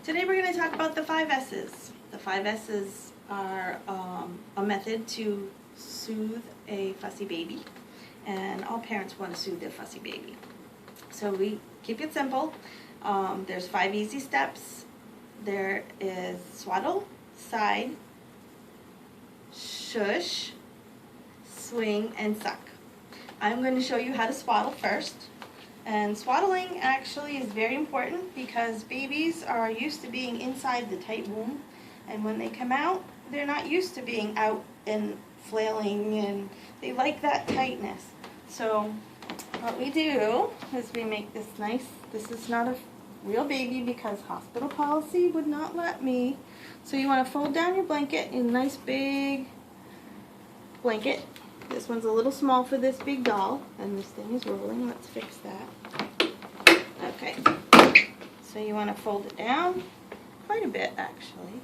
Today we're going to talk about the 5 S's. The 5 S's are a method to soothe a fussy baby, and all parents want to soothe their fussy baby. So we keep it simple. There's 5 easy steps. There is swaddle, side, shush, swing, and suck. I'm going to show you how to swaddle first. And swaddling actually is very important because babies are used to being inside the tight womb, and when they come out, they're not used to being out and flailing, and they like that tightness. So what we do is we make this nice, this is not a real baby because hospital policy would not let me. So you want to fold down your blanket in a nice big blanket. This one's a little small for this big doll, and this thing is rolling. Let's fix that. Okay, so you want to fold it down quite a bit actually,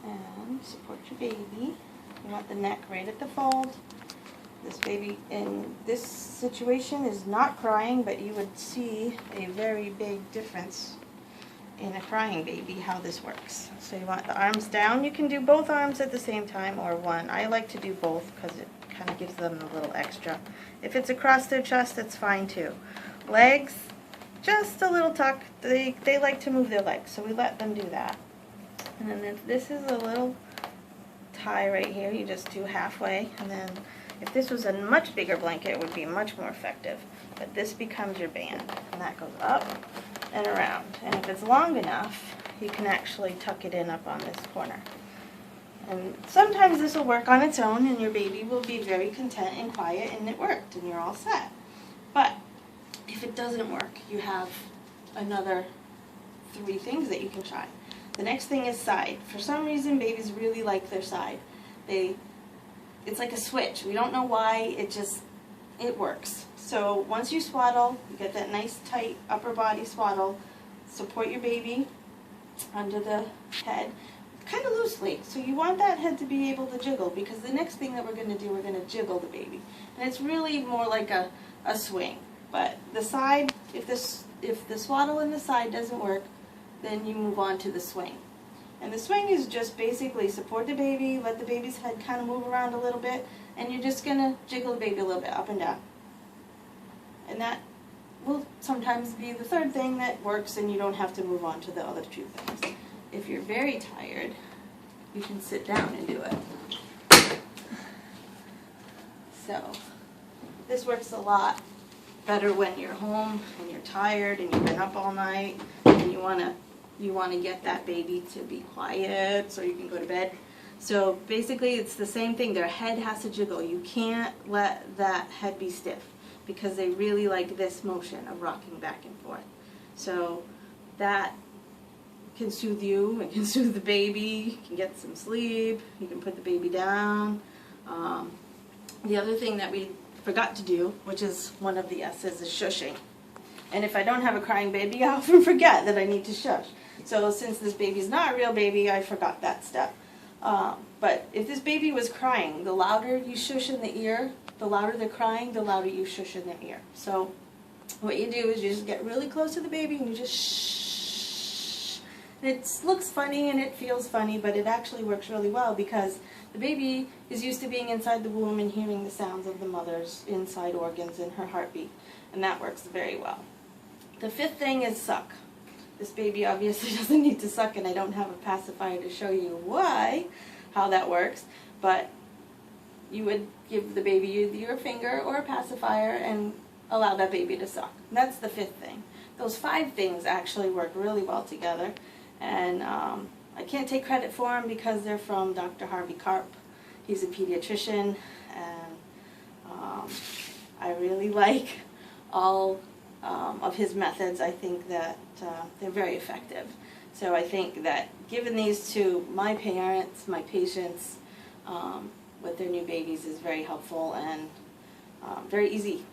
and support your baby. You want the neck right at the fold. This baby in this situation is not crying, but you would see a very big difference in a crying baby how this works. So you want the arms down. You can do both arms at the same time or one. I like to do both because it kind of gives them a little extra. If it's across their chest, it's fine too. Legs, just a little tuck. They like to move their legs, so we let them do that. And then if this is a little tie right here, you just do halfway, and then if this was a much bigger blanket, it would be much more effective. But this becomes your band, and that goes up and around. And if it's long enough, you can actually tuck it in up on this corner. And sometimes this will work on its own, and your baby will be very content and quiet, and it worked, and you're all set. But if it doesn't work, you have another 3 things that you can try. The next thing is side. For some reason, babies really like their side. It's like a switch. We don't know why, it works. So once you swaddle, you get that nice tight upper body swaddle, support your baby under the head, kind of loosely. So you want that head to be able to jiggle, because the next thing that we're going to do, we're going to jiggle the baby. And it's really more like a swing. But the side, if the swaddle in the side doesn't work, then you move on to the swing. And the swing is just basically support the baby, let the baby's head kind of move around a little bit, and you're just going to jiggle the baby a little bit up and down. And that will sometimes be the 3rd thing that works, and you don't have to move on to the other 2 things. If you're very tired, you can sit down and do it. So this works a lot better when you're home and you're tired and you've been up all night and you want to get that baby to be quiet so you can go to bed. So basically it's the same thing. Their head has to jiggle. You can't let that head be stiff because they really like this motion of rocking back and forth. So that can soothe you, it can soothe the baby, you can get some sleep, you can put the baby down. The other thing that we forgot to do, which is one of the S's, is shushing. And if I don't have a crying baby, I often forget that I need to shush. So since this baby's not a real baby, I forgot that step. But if this baby was crying, the louder you shush in the ear, the louder they're crying, the louder you shush in their ear. So what you do is you just get really close to the baby and you just shh. And it looks funny and it feels funny, but it actually works really well because the baby is used to being inside the womb and hearing the sounds of the mother's inside organs and her heartbeat, and that works very well. The 5th thing is suck. This baby obviously doesn't need to suck, and I don't have a pacifier to show you how that works, but you would give the baby your finger or a pacifier and allow that baby to suck. And that's the 5th thing. Those 5 things actually work really well together, and I can't take credit for them because they're from Dr. Harvey Karp. He's a pediatrician, and I really like all of his methods. I think that they're very effective. So I think that giving these to my parents, my patients, with their new babies is very helpful and very easy.